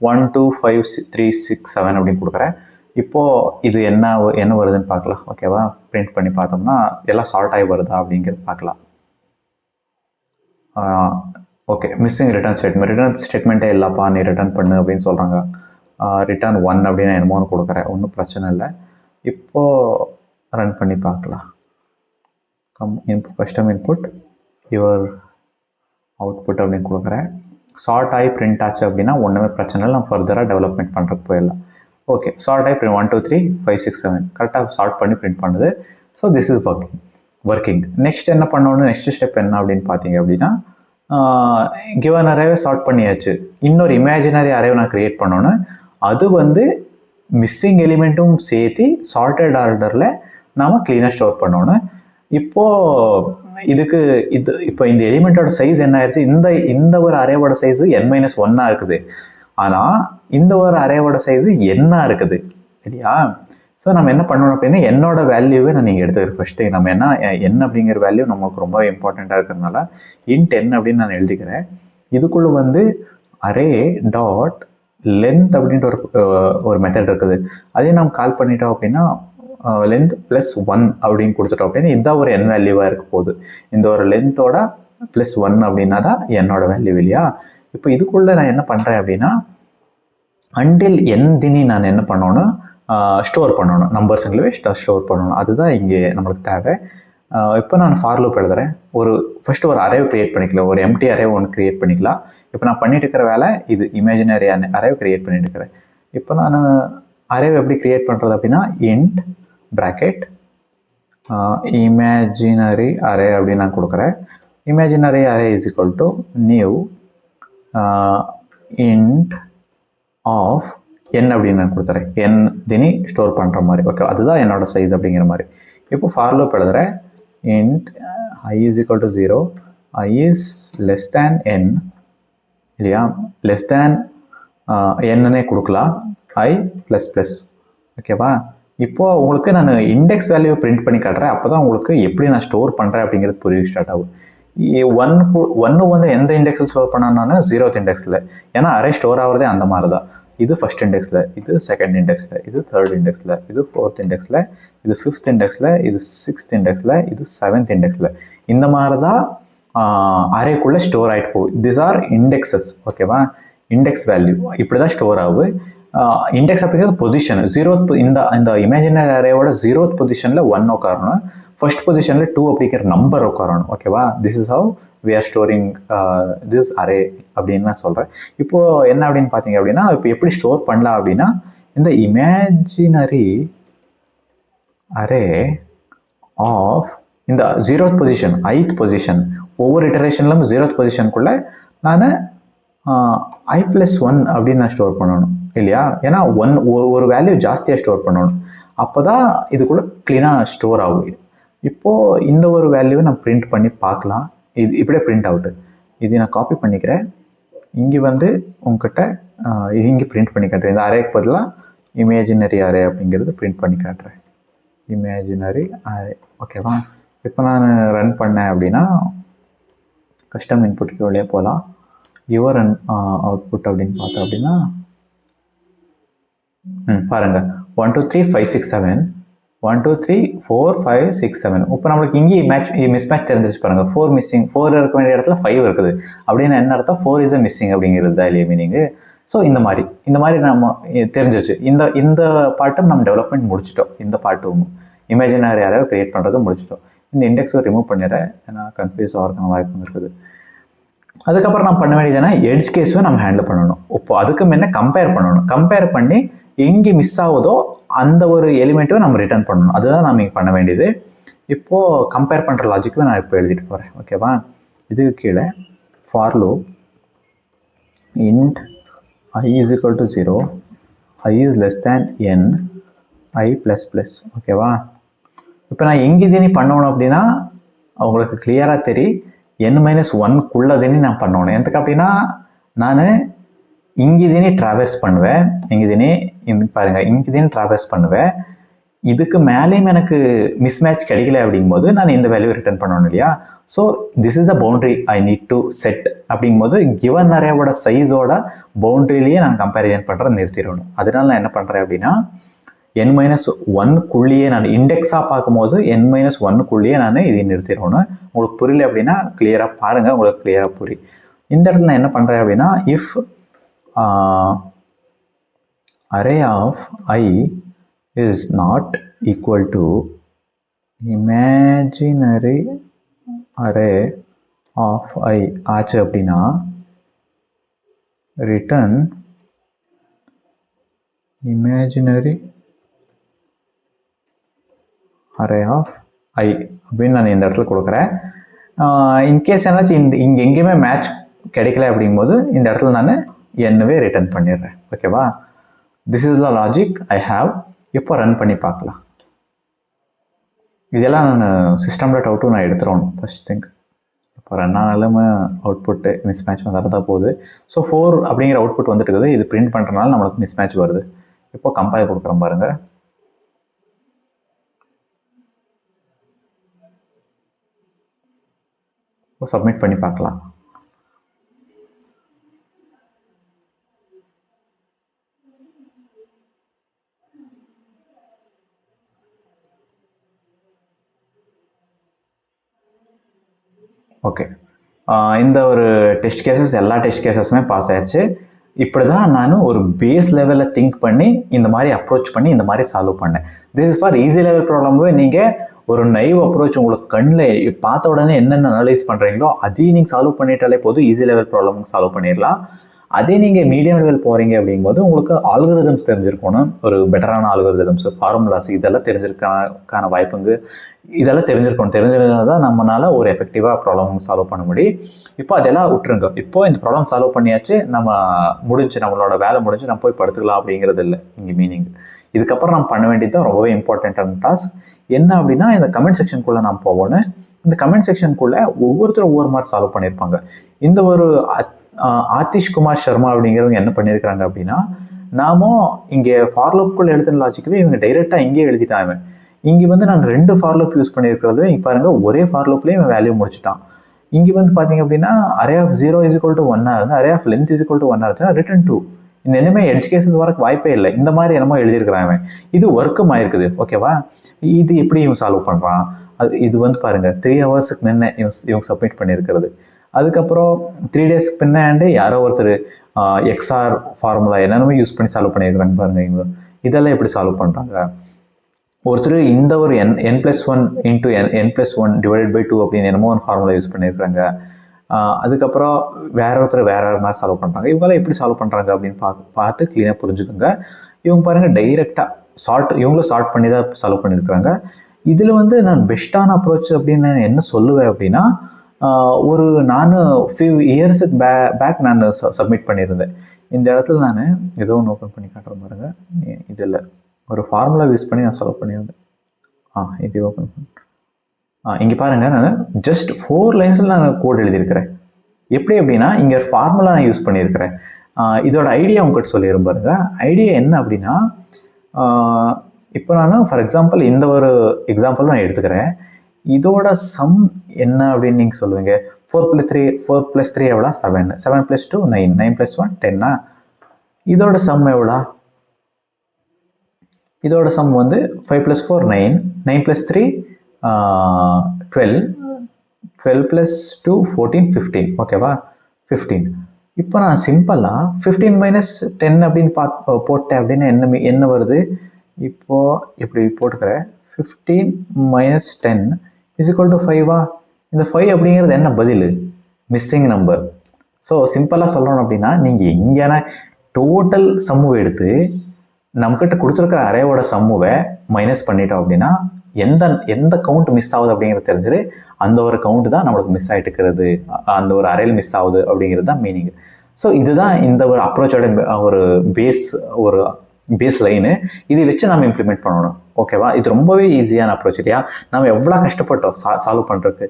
1 2 5 3 6 7 அப்படின்னு கொடுக்குறேன். இப்போது இது என்ன வருதுன்னு பார்க்கலாம். ஓகேவா? பிரிண்ட் பண்ணி பார்த்தோம்னா எல்லாம் சார்ட் ஆகி வருதா அப்படிங்கிறது பார்க்கலாம். ஓகே, மிஸ்ஸிங் ரிட்டர்ன் ஸ்டேட்மெண்ட்டே இல்லைப்பா, நீ ரிட்டர்ன் பண்ணு அப்படின்னு சொல்கிறாங்க. ரிட்டர்ன் 1 அப்படின்னு என்னமோன்னு கொடுக்குறேன், ஒன்றும் பிரச்சனை இல்லை. இப்போது ரன் பண்ணி பார்க்கலாம். கஸ்டம் இன்புட் யுவர் அவுட்புட் அப்படின்னு கொடுக்குறேன். சார்ட் ஆகி பிரிண்ட் ஆச்சு அப்படின்னா ஒன்றுமே பிரச்சனை இல்லை, நம்ம ஃபர்தராக டெவலப்மெண்ட் பண்ணுறதுக்கு போயிடலாம். ஓகே, சார்ட் ஆகி பிரிண்ட் 1 2 3 5 6 7 கரெக்டாக சார்ட் பண்ணி பிரிண்ட் பண்ணுது. So this is working. Next என்ன பண்ணணும், நெக்ஸ்ட் ஸ்டெப் என்ன அப்படின்னு பார்த்தீங்க அப்படின்னா, கிவன் அரேவை சார்ட் பண்ணியாச்சு. இன்னொரு இமேஜினரி அரேவை நான் க்ரியேட் பண்ணணும். அது வந்து மிஸ்ஸிங் எலிமெண்ட்டும் சேர்த்து சார்ட்டட் ஆர்டரில் நாம் க்ளீனாக ஸ்டோர் பண்ணணும். இப்போது இப்போ இந்த எலிமெண்ட்டோட சைஸ் என்ன ஆயிடுச்சு, இந்த ஒரு அரேவோட சைஸு n-1 இருக்குது. ஆனால் இந்த ஒரு அரேவோட சைஸு n இருக்குது இல்லையா? ஸோ நம்ம என்ன பண்ணணும் அப்படின்னா, என்னோட வேல்யூவே நான் நீங்கள் எடுத்துக்கிறேன். ஃபஸ்ட்டு நம்ம என்ன அப்படிங்கிற வேல்யூ நமக்கு ரொம்ப இம்பார்ட்டண்ட்டாக இருக்கிறதுனால int n அப்படின்னு நான் எழுதிக்கிறேன். இதுக்குள்ளே வந்து அரே டாட் லென்த் அப்படின்ட்டு ஒரு மெத்தட் இருக்குது. அதையும் நம்ம கால் பண்ணிட்டோம் அப்படின்னா லென்த் +1 அப்படின்னு கொடுத்துட்டோம் அப்படின்னா இதான் ஒரு n வேல்யூவாக இருக்க போகுது. இந்த ஒரு லென்த்தோட +1 அப்படின்னா தான் என்னோட வேல்யூ இல்லையா? இப்போ இதுக்குள்ளே நான் என்ன பண்ணுறேன் அப்படின்னா, அண்டில் n நான் என்ன பண்ணணும், ஸ்டோர் பண்ணணும், நம்பர்ஸுங்களே ஸ்டோர் பண்ணணும். அதுதான் இங்கே நம்மளுக்கு தேவை. இப்போ நான் ஃபார் லூப் எழுதுறேன். ஃபஸ்ட்டு ஒரு அரேவை க்ரியேட் பண்ணிக்கலாம், ஒரு எம்டி அரேவை ஒன்று க்ரியேட் பண்ணிக்கலாம். இப்போ நான் பண்ணிட்டு இருக்கிற வேலை இது இமேஜினரி அரேவை க்ரியேட் பண்ணிட்டு இருக்கிறேன். இப்போ நான் அரேவை எப்படி க்ரியேட் பண்ணுறது அப்படின்னா, இன்ட் ப்ராக்கெட் இமேஜினரி அரே அப்படின்னு நான் கொடுக்குறேன். Imaginary array is equal to new int of n அப்படின்னு நான் கொடுத்துறேன். n ஸ்டோர் பண்ணுற மாதிரி. ஓகே, அதுதான் என்னோட சைஸ் அப்படிங்கிற மாதிரி. இப்போ ஃபார் லூப் எழுதுறேன். Int i is equal to 0, i is less than n இல்லையா? லெஸ் தேன் என்னன்னே கொடுக்கலாம், i ++. ஓகேவா? இப்போது உங்களுக்கு நான் இண்டெக்ஸ் வேல்யூ பிரிண்ட் பண்ணி காட்டுறேன். அப்போ தான் உங்களுக்கு எப்படி நான் ஸ்டோர் பண்ணுறேன் அப்படிங்கிறது புரிய ஸ்டார்ட் ஆகும். 1 வந்து எந்த இண்டெக்ஸில் ஸ்டோர் பண்ணாலும் 0th இண்டெக்ஸில். ஏன்னா அரே ஸ்டோர் ஆகிறதே அந்த மாதிரி தான். இது ஃபஸ்ட் இண்டெக்ஸில், இது செகண்ட் இண்டெக்ஸில், இது தேர்ட் இண்டெக்ஸில், இது ஃபோர்த் இண்டெக்ஸில், இது ஃபிஃப்த் இண்டெக்ஸில், இது சிக்ஸ்த் இண்டெக்ஸில், இது செவன்த் இண்டெக்ஸில். இந்த மாதிரி தான் அரேக்குள்ளே ஸ்டோர் ஆகிட்டு போகுது. This are indexes. ஓகேவா? இண்டெக்ஸ் வேல்யூ இப்படி தான் ஸ்டோர் ஆகுது. இண்டெக்ஸ் அப்படிங்கிறது பொசிஷன். 0th இந்த இமேஜினரி அரேவோட 0th பொசிஷனில் 1 உட்காரணும், ஃபர்ஸ்ட் பொசிஷனில் 2 அப்படிங்கிற நம்பர் உட்காரணும். ஓகேவா? This is how we are storing this array அப்படின்னு நான் சொல்கிறேன். இப்போது என்ன அப்படின்னு பார்த்தீங்க அப்படின்னா, இப்போ எப்படி ஸ்டோர் பண்ணலாம் அப்படின்னா, இந்த இமேஜினரி அரே ஆஃப் இந்த 0th பொசிஷன் 8th பொசிஷன் ஒவ்வொரு இட்டரேஷன்லும் 0th பொசிஷனுக்குள்ளே நான் i+1 அப்படின்னு நான் ஸ்டோர் பண்ணணும் இல்லையா? ஏன்னா ஒரு வேல்யூ ஜாஸ்தியாக ஸ்டோர் பண்ணணும். அப்போ தான் இதுக்குள்ளே க்ளீனாக ஸ்டோர் ஆகும். இப்போது இந்த ஒரு வேல்யூவை நான் பிரிண்ட் பண்ணி பார்க்கலாம். இது இப்படியே பிரிண்ட் அவுட்டு. இது நான் காப்பி பண்ணிக்கிறேன். இங்கே வந்து உங்ககிட்ட இது இங்கே பிரிண்ட் பண்ணி காட்டுறேன். இந்த அரேக்கு பதிலாக இமேஜினரி அரே அப்படிங்கிறது பிரிண்ட் பண்ணி காட்டுறேன். Imaginary array. ஓகேவா? இப்போ நான் ரன் பண்ணேன் அப்படின்னா கஸ்டம் இன்புட்டுக்கு வெளியே போகலாம். யுவர் அவுட்புட் அப்படின்னு பார்த்தோம் அப்படின்னா பாருங்கள் 1 2 3 5 6 7 1 2 3 4 5 6 7. இப்போ நம்மளுக்கு இங்கே மிஸ்மேட்ச் தெரிஞ்சிச்சு பாருங்கள். 4 மிஸ்ஸிங், 4 இருக்க வேண்டிய இடத்துல 5 இருக்குது அப்படின்னு என்ன அர்த்தம், 4 இஸ் மிஸ்ஸிங் அப்படிங்கிறது தான் இல்லையா மீனிங்கு. ஸோ இந்த மாதிரி நம்ம தெரிஞ்சிச்சு. இந்த பார்ட்டும் நம்ம டெவலப்மெண்ட் முடிச்சிட்டோம். இந்த பார்ட்டும் இமேஜினரி அரேவை கிரியேட் பண்ணுறது முடிச்சிட்டோம். இந்த இண்டெக்ஸை ரிமூவ் பண்ணிடுறேன், ஏன்னா கன்ஃபியூஸ் ஆகிறதுக்கு வாய்ப்பு இருக்குது. அதுக்கப்புறம் நம்ம பண்ண வேண்டியது என்ன, எட்ஜ் கேஸும் நம்ம ஹேண்டில் பண்ணணும். இப்போ அதுக்கு முன்ன கம்பேர் பண்ணணும். கம்பேர் பண்ணி எங்கே மிஸ் ஆகுதோ அந்த ஒரு எலிமெண்ட்டும் நம்ம ரிட்டர்ன் பண்ணணும். அதுதான் நம்ம இங்கே பண்ண வேண்டியது. இப்போது கம்பேர் பண்ணுற லாஜிக்கு நான் இப்போ எழுதிட்டு போகிறேன். ஓகேவா? இதுக்கு கீழே for loop int i is equal to 0, i is less than n, i++. ஓகேவா? இப்போ நான் எங்கே பண்ணணும் அப்படின்னா அவங்களுக்கு கிளியராக தெரியும். n-1க்குள்ளதேனி நான் பண்ணணும். எதுக்கு அப்படின்னா நான் இங்கே ட்ராவல்ஸ் பண்ணுவேன். பாருங்கள், இங்கே ட்ராவல்ஸ் பண்ணுவேன். இதுக்கு மேலேயும் எனக்கு மிஸ்மேட்ச் கிடைக்கல அப்படிங்கும்போது நான் இந்த வேல்யூ ரிட்டர்ன் பண்ணணும் இல்லையா? So this is the boundary I need to set. அப்படிங்கும்போது கிவன் அரேவோட சைஸோட பவுண்ட்ரிலேயே நான் கம்பேரிசன் பண்ணுறேன், நிறுத்திடணும். அதனால நான் என்ன பண்ணுறேன் அப்படின்னா n-1க்குள்ளேயே நான் இண்டெக்ஸாக பார்க்கும்போது n-1க்குள்ளேயே நான் இதை நிறுத்திடணும். உங்களுக்கு புரியல அப்படின்னா கிளியராக பாருங்கள், உங்களுக்கு கிளியராக புரியும். இந்த இடத்துல நான் என்ன பண்ணுறேன் அப்படின்னா, if array of I is not equal to imaginary array of I ஆச்சு அப்படின்னா return imaginary array of I அப்படின்னு நான் இந்த இடத்துல கொடுக்குறேன். இன்கேஸ் என்னாச்சு இங்கே எங்கேயுமே மேட்ச் கிடைக்கல அப்படிங்கும்போது இந்த இடத்துல நான் என்னவே ரிட்டர்ன் பண்ணிடுறேன். ஓகேவா? This is the logic I have. இப்போ ரன் பண்ணி பார்க்கலாம். இதெல்லாம் நான் system.out நான் எடுத்துடணும் ஃபர்ஸ்ட் திங். இப்போ ரன் ஆனாலுமே அவுட்புட்டு மிஸ் மேட்ச் வந்துதான் போகுது. ஸோ 4 அப்படிங்கிற அவுட்புட் வந்துட்டு இருக்குது. இது பிரிண்ட் பண்ணுறதுனால நம்மளுக்கு மிஸ் மேட்ச் வருது. இப்போ கம்பைல் கொடுக்குறோம் பாருங்க. இப்போ சப்மிட் பண்ணி பார்க்கலாம். ஓகே, இந்த ஒரு டெஸ்ட் கேசஸ் எல்லா டெஸ்ட் கேசஸுமே பாஸ் ஆயிடுச்சு. இப்படி தான் நான் ஒரு பேஸ் லெவலில் திங்க் பண்ணி இந்த மாதிரி அப்ரோச் பண்ணி இந்த மாதிரி சால்வ் பண்ணேன். This is for easy level ப்ராப்ளமே. நீங்கள் ஒரு நைவ் அப்ரோச் உங்களுக்கு கண்ணில் பார்த்த உடனே என்னென்ன அனலைஸ் பண்ணுறீங்களோ அதையும் நீங்கள் சால்வ் பண்ணிட்டாலே போதும், ஈஸி லெவல் ப்ராப்ளம் சால்வ் பண்ணிடலாம். அதே நீங்கள் மீடியம் லெவல் போகிறீங்க அப்படிங்கும்போது உங்களுக்கு ஆல்கரிதம்ஸ் தெரிஞ்சிருக்கணும், ஒரு பெட்டரான ஆல்கரிதம்ஸ், ஃபார்முலாஸ் இதெல்லாம் தெரிஞ்சிருக்கான வாய்ப்புங்க இதெல்லாம் தெரிஞ்சிருக்கணும். தெரிஞ்சிருந்தால் தான் நம்மளால் ஒரு எஃபெக்டிவாக ப்ராப்ளம் சால்வ் பண்ண முடியும். இப்போ அதெல்லாம் விட்டுருங்க. இப்போ இந்த ப்ராப்ளம் சால்வ் பண்ணியாச்சு, நம்ம முடிஞ்சு நம்மளோட வேலை முடிஞ்சு நம்ம போய் படுத்துக்கலாம் அப்படிங்கிறது இல்லை இங்கே மீனிங். இதுக்கப்புறம் நம்ம பண்ண வேண்டியது தான் ரொம்பவே இம்பார்ட்டண்ட்டான டாஸ்க். என்ன அப்படின்னா இந்த கமெண்ட் செக்ஷனுக்குள்ளே நான் போவோன்னு. இந்த கமெண்ட் செக்ஷனுக்குள்ளே ஒவ்வொருத்தரும் ஒவ்வொரு மாதிரி சால்வ் பண்ணியிருப்பாங்க. இந்த ஒரு ஆதிஷ் குமார் சர்மா அப்படிங்கிறவங்க என்ன பண்ணியிருக்கிறாங்க அப்படின்னா, நாமும் இங்கே ஃபார்லூப்புக்குள்ளே எழுதுன லாஜிக்கவே இவங்க டைரெக்டாக இங்கேயே எழுதிட்டாங்க. இங்கே நான் 2 ஃபார்லூப் யூஸ் பண்ணியிருக்கிறது. இங்கே பாருங்கள், ஒரே ஃபார்லூப்லேயே இவன் வேல்யூ முடிச்சுட்டான். இங்கே பார்த்தீங்க அப்படின்னா அரே ஆஃப் 0 = 1 இருந்து அரே ஆஃப் லென்த் = 1 இருந்துச்சுன்னா ரிட்டர்ன் 2. இனிமே எட்ஜ் கேசஸ் வரக்கு வாய்ப்பே இல்லை. இந்த மாதிரி என்னமோ எழுதியிருக்கிறாங்க. இது ஒர்க்கும் ஆயிருக்குது. ஓகேவா? இது எப்படி இவன் சால்வ் பண்ணுறான்? இது பாருங்கள் 3 ஹவர்ஸுக்கு முன்னே இவங்க சப்மிட் பண்ணியிருக்கிறது. அதுக்கப்புறம் 3 டேஸ்க்கு பின்னாண்டு யாரோ ஒருத்தர் எக்ஸ்ஆர் ஃபார்முலா என்னென்னமோ யூஸ் பண்ணி சால்வ் பண்ணியிருக்கிறாங்க பாருங்க. இவங்க இதெல்லாம் எப்படி சால்வ் பண்ணுறாங்க? ஒருத்தர் இந்த ஒரு n+1 × n+1 / 2 அப்படின்னு என்னமோ ஒரு ஃபார்முலா யூஸ் பண்ணியிருக்கிறாங்க. அதுக்கப்புறம் வேற ஒருத்தர் வேற மாதிரி சால்வ் பண்ணுறாங்க. இவங்களாம் எப்படி சால்வ் பண்ணுறாங்க அப்படின்னு பார்த்து க்ளீனாக புரிஞ்சுக்கோங்க. இவங்க பாருங்கள் டைரெக்டாக இவங்களும் சார்ட் பண்ணி தான் சால்வ் பண்ணியிருக்கிறாங்க. இதில் நான் பெஸ்ட்டான அப்ரோச் அப்படின்னு நான் என்ன சொல்லுவேன் அப்படின்னா, நான் ஃபியூ இயர்ஸுக்கு பேக் நான் சப்மிட் பண்ணியிருந்தேன். இந்த இடத்துல நான் ஏதோ ஒன்று ஓப்பன் பண்ணி காட்டுறேன் பாருங்க. இதில் ஒரு ஃபார்முலா யூஸ் பண்ணி நான் சால்வ் பண்ணியிருந்தேன். இது ஓப்பன் பண்ணி இங்கே பாருங்கள், நான் ஜஸ்ட் 4 லைன்ஸில் நான் கோட் எழுதியிருக்கிறேன். எப்படி அப்படின்னா, இங்கே ஃபார்முலா நான் யூஸ் பண்ணியிருக்கிறேன். இதோட ஐடியா உங்கள்கிட்ட சொல்லிடுறேன் பாருங்க. ஐடியா என்ன அப்படின்னா, இப்போ நான் ஃபார் எக்ஸாம்பிள் இந்த ஒரு எக்ஸாம்பிள் நான் எடுத்துக்கிறேன். இதோட சம் என்ன அப்படின்னு நீங்கள் சொல்லுவீங்க. 4 + 3 எவ்வளோ? 7. 7 + 2 9. 9 + 1 10. இதோட சம் எவ்வளோ? இதோட சம் 5 + 4 9. 9 + 3 12. 12 + 2 14 15. ஓகேவா? 15. இப்போ நான் சிம்பிளாக 15 - 10 அப்படின்னு போட்டேன் அப்படின்னு என்ன வருது? இப்போது இப்படி போட்டுக்கிறேன். 15 - 10 = 5. இந்த 5 அப்படிங்கிறது என்ன பதில்? Missing number. ஸோ சிம்பிளாக சொல்லணும் அப்படின்னா, நீங்கள் எங்கேனா டோட்டல் சம்முவை எடுத்து நம்மக்கிட்ட கொடுத்துருக்கிற அரேவோட சம்முவை மைனஸ் பண்ணிட்டோம் அப்படின்னா எந்த கவுண்ட் மிஸ் ஆகுது அப்படிங்கிறது தெரிஞ்சிரு. அந்த ஒரு கவுண்ட் தான் நம்மளுக்கு மிஸ் ஆகிட்டு இருக்கிறது, அந்த ஒரு அரேல் மிஸ் ஆகுது அப்படிங்கிறது தான் மீனிங். ஸோ இதுதான் இந்த ஒரு அப்ரோச்சோட ஒரு பேஸ் லைனு. இதை வச்சு நம்ம இம்ப்ளிமெண்ட் பண்ணணும். ஓகேவா? இது ரொம்பவே ஈஸியான அப்ரோச் இல்லையா? நம்ம எவ்வளோ கஷ்டப்பட்டோம் சால்வ் பண்ணுறதுக்கு.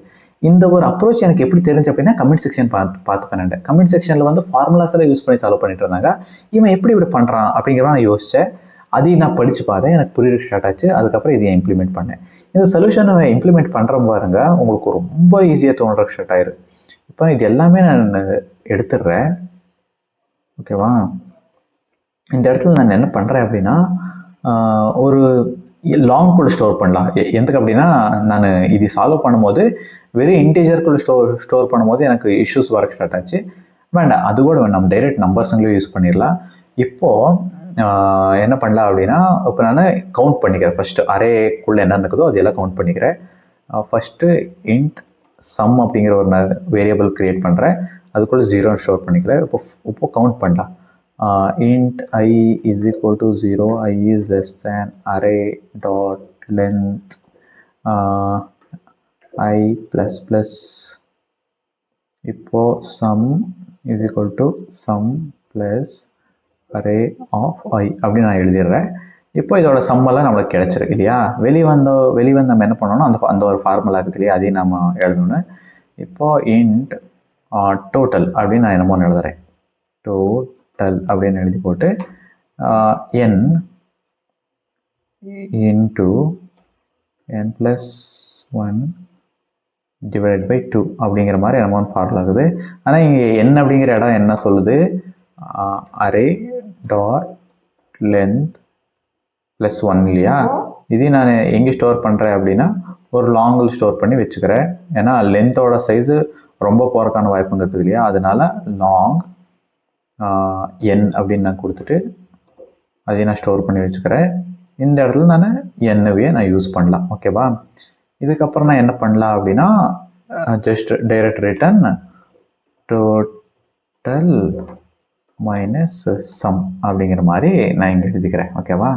இந்த ஒரு அப்ரோச் எனக்கு எப்படி தெரிஞ்சு அப்படின்னா, கமெண்ட் செக்ஷன் பார்த்து பண்ணிட்டேன். கமெண்ட் செக்ஷனில் ஃபார்முலாஸ் எல்லாம் யூஸ் பண்ணி சால்வ் பண்ணிட்டு இருந்தாங்க. இவன் எப்படி இப்படி பண்ணுறான் அப்படிங்கிறத நான் யோசித்தேன். அதையும் நான் படித்து பார்த்தேன். எனக்கு புரிய ஸ்டார்ட் ஆச்சு. அதுக்கப்புறம் இதை இம்ப்ளிமெண்ட் பண்ணேன். இந்த சொல்யூஷனை இம்ப்ளிமெண்ட் பண்ணுற பாருங்க, உங்களுக்கு ரொம்ப ஈஸியாக தோன்ற ஸ்டார்ட் ஆயிரும். இப்போ இது எல்லாமே நான் எடுத்துடுறேன். ஓகேவா? இந்த இடத்துல நான் என்ன பண்ணுறேன் அப்படின்னா, ஒரு லாங்குள்ளே ஸ்டோர் பண்ணலாம். எதுக்கு அப்படின்னா, நான் இது சால்வ் பண்ணும்போது வெறும் இன்டீஜருக்குள்ளே ஸ்டோர் பண்ணும்போது எனக்கு இஷ்யூஸ் வர ஸ்டார்ட் ஆச்சு. வேண்டாம், அது கூட நம்ம டைரெக்ட் நம்பர்ஸுங்களே யூஸ் பண்ணிடலாம். இப்போது என்ன பண்ணலாம் அப்படின்னா, இப்போ நான் கவுண்ட் பண்ணிக்கிறேன். ஃபஸ்ட்டு அரேக்குள்ளே என்ன இருக்குதோ அதெல்லாம் கவுண்ட் பண்ணிக்கிறேன். ஃபஸ்ட்டு இன்ட் சம் அப்படிங்கிற ஒரு வேரியபிள் க்ரியேட் பண்ணுறேன், அதுக்குள்ளே 0 ஸ்டோர் பண்ணிக்கிறேன். இப்போ கவுண்ட் பண்ணலாம். int I is equal to 0, I is less than array dot length I plus plus. இப்போ sum is equal to sum plus array of I அப்படின்னு நான் எழுதிடுறேன். இப்போ இதோட சம்மெல்லாம் நம்மளுக்கு கிடைச்சிருக்கு இல்லையா? வெளியே வந்து நம்ம என்ன பண்ணோம்னா அந்த ஒரு ஃபார்முலா இருக்குது இல்லையா, அதையும் நம்ம எழுதணும். இப்போ int total அப்படின்னு நான் என்னமோ எழுதுறேன். டோட்டல் அப்படின்னு எழுதி போட்டு n into n plus 1 divided by 2 அப்படிங்கிற மாதிரி என்னமோ ஃபார்முலா இருக்குது. ஆனால் இங்கே n அப்படிங்கிற இடம் என்ன சொல்லுது? array dot length plus 1 இல்லையா? இது நான் எங்கே ஸ்டோர் பண்ணுறேன் அப்படின்னா ஒரு லாங்கில் ஸ்டோர் பண்ணி வச்சுக்கிறேன். ஏன்னா லென்த்தோட சைஸு ரொம்ப போகிறதுக்கான வாய்ப்புங்க இருக்குது இல்லையா? அதனால லாங் n அப்படின்னு நான் கொடுத்துட்டு அதையும் நான் ஸ்டோர் பண்ணி வச்சுக்கிறேன். இந்த இடத்துல நான் என்னவே நான் யூஸ் பண்ணலாம். ஓகேவா? இதுக்கப்புறம் நான் என்ன பண்ணலாம் அப்படின்னா just direct return total minus some அப்படிங்கிற மாதிரி நான் இங்கே எழுதிக்கிறேன். ஓகேவா?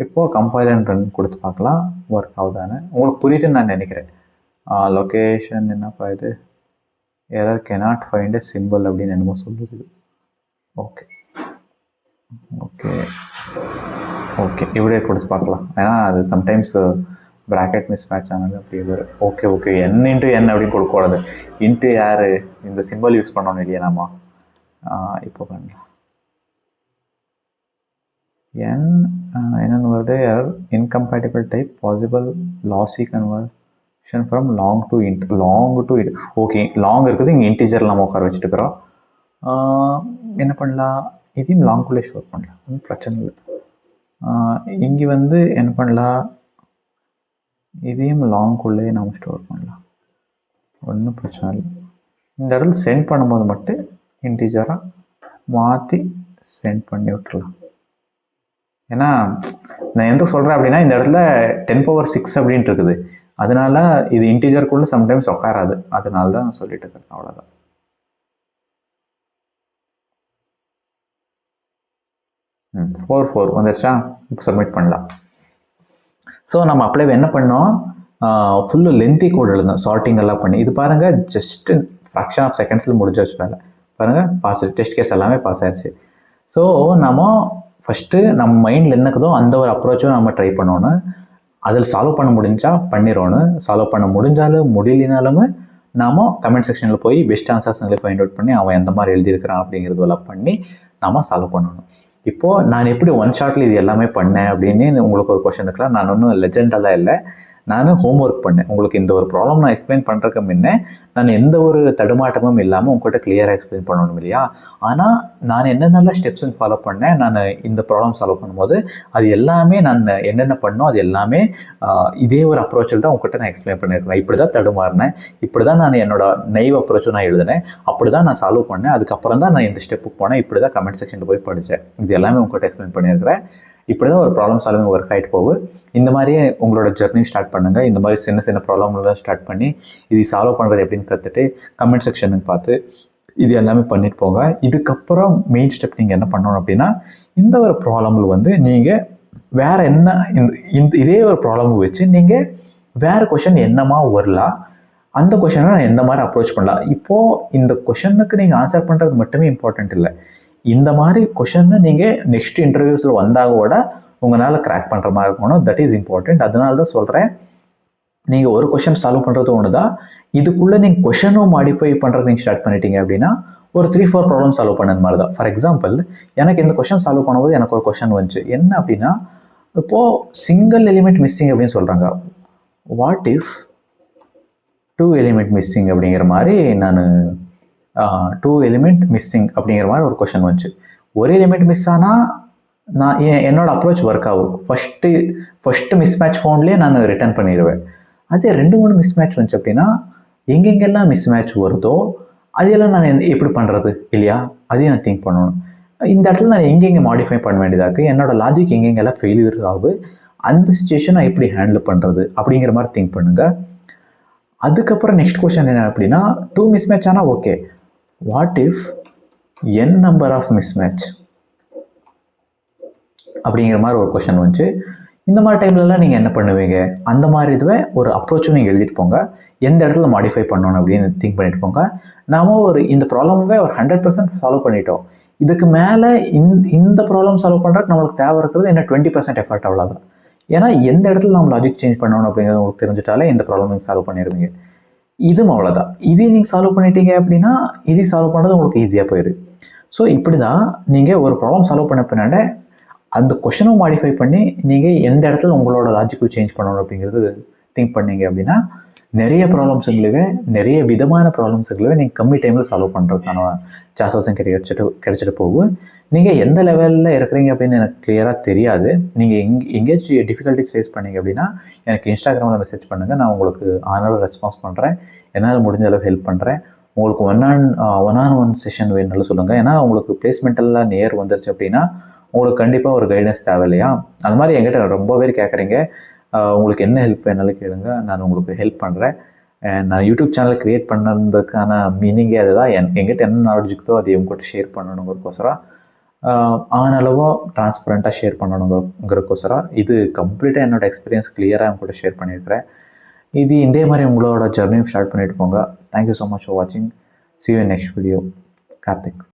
இப்போது கம்பைல் அண்ட் ரன் கொடுத்து பார்க்கலாம் ஒர்க் ஆகுதானே. உங்களுக்கு புரியுதுன்னு நான் நினைக்கிறேன். லொக்கேஷன் என்னப்பா இது, error cannot find a symbol அப்படின்னு என்னமோ சொல்லுது. ஓகே ஓகே ஓகே இப்படியே கொடுத்து பார்க்கலாம். ஏன்னா அது சம்டைம்ஸ் ப்ராக்கெட் மிஸ் மேட்ச் ஆனது அப்படி வரும். Okay okay n into n அப்படின்னு கொடுக்கக்கூடாது. இன்ட்டு யார் இந்த சிம்பிள் யூஸ் பண்ணணும் இல்லையா நாம? இப்போ பண்ணலாம். n என்னென்னு வருது? Incompatible type possible lossy conversion from long to int. Long to int. Okay long இருக்குது, இங்கே இன்டீஜர் நம்ம உட்கார வச்சுட்டுக்கிறோம். என்ன பண்ணலாம்? இதையும் லாங்குள்ளே ஸ்டோர் பண்ணலாம், ஒன்றும் பிரச்சனை இல்லை. இங்கே வந்து என்ன பண்ணலாம்? இதையும் லாங்குள்ளே நாம் ஸ்டோர் பண்ணலாம், ஒன்றும் பிரச்சனை இல்லை. இந்த இடத்துல சென்ட் பண்ணும்போது மட்டும் இன்டீஜராக மாற்றி சென்ட் பண்ணி விட்டுறலாம். ஏன்னா நான் எந்த சொல்கிறேன் அப்படின்னா இந்த இடத்துல 10⁶ அப்படின்ட்டு இருக்குது. அதனால இது இன்டீஜருக்குள்ளே சம்டைம்ஸ் உட்காராது. அதனால தான் நான் சொல்லிட்டு இருக்கேன். அவ்வளோதான். 4 வந்துருச்சா? இப்போ சப்மிட் பண்ணலாம். ஸோ நம்ம அப்ளை என்ன பண்ணோம்? ஃபுல்லு லென்த்தி கோட் எழுதணும், சார்ட்டிங் எல்லாம் பண்ணி. இது பாருங்கள், ஜஸ்ட் ஃப்ராக்ஷன் ஆஃப் செகண்ட்ஸில் முடிஞ்சாச்சு வேலை. பாருங்கள், பாஸ், டெஸ்ட் கேஸ் எல்லாமே பாஸ் ஆயிடுச்சு. ஸோ நம்ம ஃபஸ்ட்டு நம்ம மைண்டில் என்னக்குதோ அந்த ஒரு அப்ரோச்சும் நம்ம ட்ரை பண்ணணும். அதில் சால்வ் பண்ண முடிஞ்சால் பண்ணிடணும். சால்வ் பண்ண முடிஞ்சாலும் முடியலினாலுமே நாம் கமெண்ட் செக்ஷனில் போய் பெஸ்ட் ஆன்சர்ஸ்ங்களை ஃபைண்ட் அவுட் பண்ணி அவன் எந்த மாதிரி எழுதியிருக்கிறான் அப்படிங்கிறதெல்லாம் பண்ணி நாம் சால்வ் பண்ணணும். இப்போது நான் எப்படி ஒன் ஷாட்டில் இது எல்லாமே பண்ணேன் அப்படின்னு உங்களுக்கு ஒரு கொஷன் இருக்கலாம். நான் ஒன்றும் லெஜெண்டெல்லாம் இல்லை, நான் ஹோம் ஒர்க் பண்ணேன். உங்களுக்கு இந்த ஒரு ப்ராப்ளம் நான் எக்ஸ்பிளைன் பண்ணுறதுக்கு முன்னே நான் எந்த ஒரு தடுமாட்டமும் இல்லாமல் உங்கள்கிட்ட கிளியராக எக்ஸ்பிளைன் பண்ணணும் இல்லையா? ஆனால் நான் என்னென்ன ஸ்டெப்ஸுன்னு ஃபாலோ பண்ணேன் நான் இந்த ப்ராப்ளம் சால்வ் பண்ணும்போது, அது எல்லாமே நான் என்னென்ன பண்ணோம் அது எல்லாமே இதே ஒரு அப்ரோச்சில் தான் உங்கள்கிட்ட நான் எக்ஸ்பிளைன் பண்ணியிருக்கேன். இப்படி தான் தடுமாறினேன், இப்படி தான் நான் என்னோட நெய்வ் அப்ரோச்சும் நான் எழுதினேன், அப்படி தான் நான் சால்வ் பண்ணேன், அதுக்கப்புறம் தான் நான் இந்த ஸ்டெப்புக்கு போனேன், இப்படி தான் கமெண்ட் செக்ஷனில் போய் படித்தேன். இது எல்லாமே உங்கள்கிட்ட எக்ஸ்பிளைன் பண்ணியிருக்கிறேன். இப்படி தான் ஒரு ப்ராப்ளம் சால்விங் ஒர்க் ஆகிட்டு போகுது. இந்த மாதிரியே உங்களோட ஜெர்னி ஸ்டார்ட் பண்ணுங்கள். இந்த மாதிரி சின்ன சின்ன ப்ராப்ளம்லாம் ஸ்டார்ட் பண்ணி இது சால்வ் பண்ணுறது எப்படின்னு கற்றுட்டு கமெண்ட் செக்ஷனுக்கு பார்த்து இது எல்லாமே பண்ணிட்டு போங்க. இதுக்கப்புறம் மெயின் ஸ்டெப் நீங்கள் என்ன பண்ணணும் அப்படின்னா, இந்த ஒரு ப்ராப்ளமில் வந்து நீங்கள் வேறு என்ன இதே ஒரு ப்ராப்ளம் வச்சு நீங்கள் வேறு கொஷின் என்னமா வரலாம், அந்த கொஷனை நான் எந்த மாதிரி அப்ரோச் பண்ணலாம். இப்போது இந்த கொஷனுக்கு நீங்கள் ஆன்சர் பண்ணுறது மட்டுமே இம்பார்ட்டன்ட் இல்லை, இந்த மாதிரி கொஷனை நீங்கள் நெக்ஸ்ட் இன்டர்வியூஸில் வந்தால் கூட உங்களால் கிராக் பண்ணுற மாதிரி இருக்கணும். That is important. அதனால தான் சொல்கிறேன், நீங்கள் ஒரு கொஷன் சால்வ் பண்ணுறது ஒன்று தான், இதுக்குள்ளே நீங்கள் கொஷனும் மாடிஃபை பண்ணுறது நீங்கள் ஸ்டார்ட் பண்ணிட்டீங்க அப்படின்னா ஒரு 3-4 ப்ராப்ளம் சால்வ் பண்ணது மாதிரி தான். ஃபார் எக்ஸாம்பிள், எனக்கு இந்த கொஷன் சால்வ் பண்ணும்போது எனக்கு ஒரு கொஷன் வந்துச்சு. என்ன அப்படின்னா, இப்போது சிங்கிள் எலிமெண்ட் மிஸ்ஸிங் அப்படின்னு சொல்கிறாங்க. வாட் இஃப் 2 எலிமெண்ட் மிஸ்ஸிங் அப்படிங்கிற மாதிரி நான் 2 எலிமெண்ட் மிஸ்ஸிங் அப்படிங்கிற மாதிரி ஒரு கொஷன் வந்துச்சு. ஒரு எலிமெண்ட் மிஸ் ஆனால் நான் என்னோட அப்ரோச் ஒர்க் ஆகும். ஃபஸ்ட்டு மிஸ் மேட்ச் ஃபோன்லேயே நான் ரிட்டர்ன் பண்ணிடுவேன். அதே 2-3 மிஸ் மேட்ச் வந்துச்சு அப்படின்னா எங்கெங்கெல்லாம் மிஸ் மேட்ச் வருதோ அதையெல்லாம் நான் எப்படி பண்ணுறது இல்லையா, அதையும் நான் திங்க் பண்ணணும். இந்த இடத்துல நான் எங்கெங்கே மாடிஃபை பண்ண வேண்டியதாக இருக்குது, என்னோட லாஜிக் எங்கெங்கெல்லாம் ஃபெயிலியர் ஆகுது, அந்த சுச்சுவேஷன் நான் எப்படி ஹேண்டில் பண்ணுறது அப்படிங்கிற மாதிரி திங்க் பண்ணுங்கள். அதுக்கப்புறம் நெக்ஸ்ட் கொஸ்டின் என்ன அப்படின்னா, 2 மிஸ்மேட்ச் ஆனால் okay, what if n number of mismatch அப்படிங்கிற மாதிரி ஒரு கொஸ்டின் வந்துச்சு. இந்த மாதிரி டைம்லலாம் நீங்கள் என்ன பண்ணுவீங்க? அந்த மாதிரி இதுவே ஒரு அப்ரோச்சும் நீங்கள் எழுதிட்டு போங்க. எந்த இடத்துல மாடிஃபை பண்ணணும் அப்படின்னு திங்க் பண்ணிட்டு போங்க. நாம இந்த ப்ராப்ளமே ஒரு 100% சால்வ் பண்ணிட்டோம். இதுக்கு மேலே இந்த ப்ராப்ளம் சால்வ் பண்ணுறதுக்கு நம்மளுக்கு தேவை இருக்கிறது என்ன 20% எஃபர்ட், அவ்வளோதான். ஏன்னா எந்த இடத்துல நம்ம லாஜிக் சேஞ்ச் பண்ணணும் அப்படிங்கிறது உங்களுக்கு தெரிஞ்சிட்டாலே இந்த ப்ராப்ளம் நீங்கள் சால்வ் பண்ணிடுவீங்க. இதுவும் அவ்வளோதான். இதே நீங்கள் சால்வ் பண்ணிட்டீங்க அப்படின்னா இது சால்வ் பண்ணுறது உங்களுக்கு ஈஸியாக போயிடுது. ஸோ இப்படி தான் நீங்கள் ஒரு ப்ராப்ளம் சால்வ் பண்ண பின்னாடி அந்த கொஷனும் மாடிஃபை பண்ணி நீங்கள் எந்த இடத்துல உங்களோட லாஜிக்கு சேஞ்ச் பண்ணணும் அப்படிங்கிறது திங்க் பண்ணீங்க அப்படின்னா நிறைய ப்ராப்ளம்ஸுங்களே, நிறைய விதமான ப்ராப்ளம்ஸுங்களே நீங்கள் கம்மி டைமில் சால்வ் பண்ணுறதுக்கான சான்சஸும் கிடைச்சிட்டு போகும். நீங்கள் எந்த லெவலில் இருக்கிறீங்க அப்படின்னு எனக்கு கிளியராக தெரியாது. நீங்கள் எங்கேயாச்சும் டிஃபிகல்ட்டிஸ் ஃபேஸ் பண்ணீங்க அப்படின்னா எனக்கு இன்ஸ்டாகிராமில் மெசேஜ் பண்ணுங்கள். நான் உங்களுக்கு ஆனாலும் ரெஸ்பான்ஸ் பண்ணுறேன். என்னால் முடிஞ்ச அளவுக்கு ஹெல்ப் பண்ணுறேன். உங்களுக்கு ஒன் ஆன் ஒன் செஷன் வேணும்னாலும் சொல்லுங்கள். ஏன்னா உங்களுக்கு பிளேஸ்மெண்ட்டெல்லாம் நேர் வந்துருச்சு அப்படின்னா உங்களுக்கு கண்டிப்பாக ஒரு கைடன்ஸ் தேவை இல்லையா? அது மாதிரி என்கிட்ட ரொம்ப பேர் கேட்குறீங்க. உங்களுக்கு என்ன ஹெல்ப் வேணாலும் கேளுங்க, நான் உங்களுக்கு ஹெல்ப் பண்ணுறேன். நான் யூடியூப் சேனல் க்ரியேட் பண்ணதுக்கான மீனிங்கே அதுதான். என்கிட்ட என்ன நாலேஜ் இருக்கோ அதை உங்கள்கிட்ட ஷேர் பண்ணணுங்கிறதுக்கோசரம், ஆனளவோ டிரான்ஸ்பரண்ட்டாக ஷேர் பண்ணணுங்கிறதுக்கோசரம் இது கம்ப்ளீட்டாக என்னோடய எக்ஸ்பீரியன்ஸ் கிளியராக உங்கள்கிட்ட ஷேர் பண்ணியிருக்கிறேன். இதே மாதிரி உங்களோட ஜர்னியும் ஸ்டார்ட் பண்ணிட்டு போங்க. தேங்க்யூ ஸோ மச் ஃபார் வாட்சிங். See you in next video. Karthik.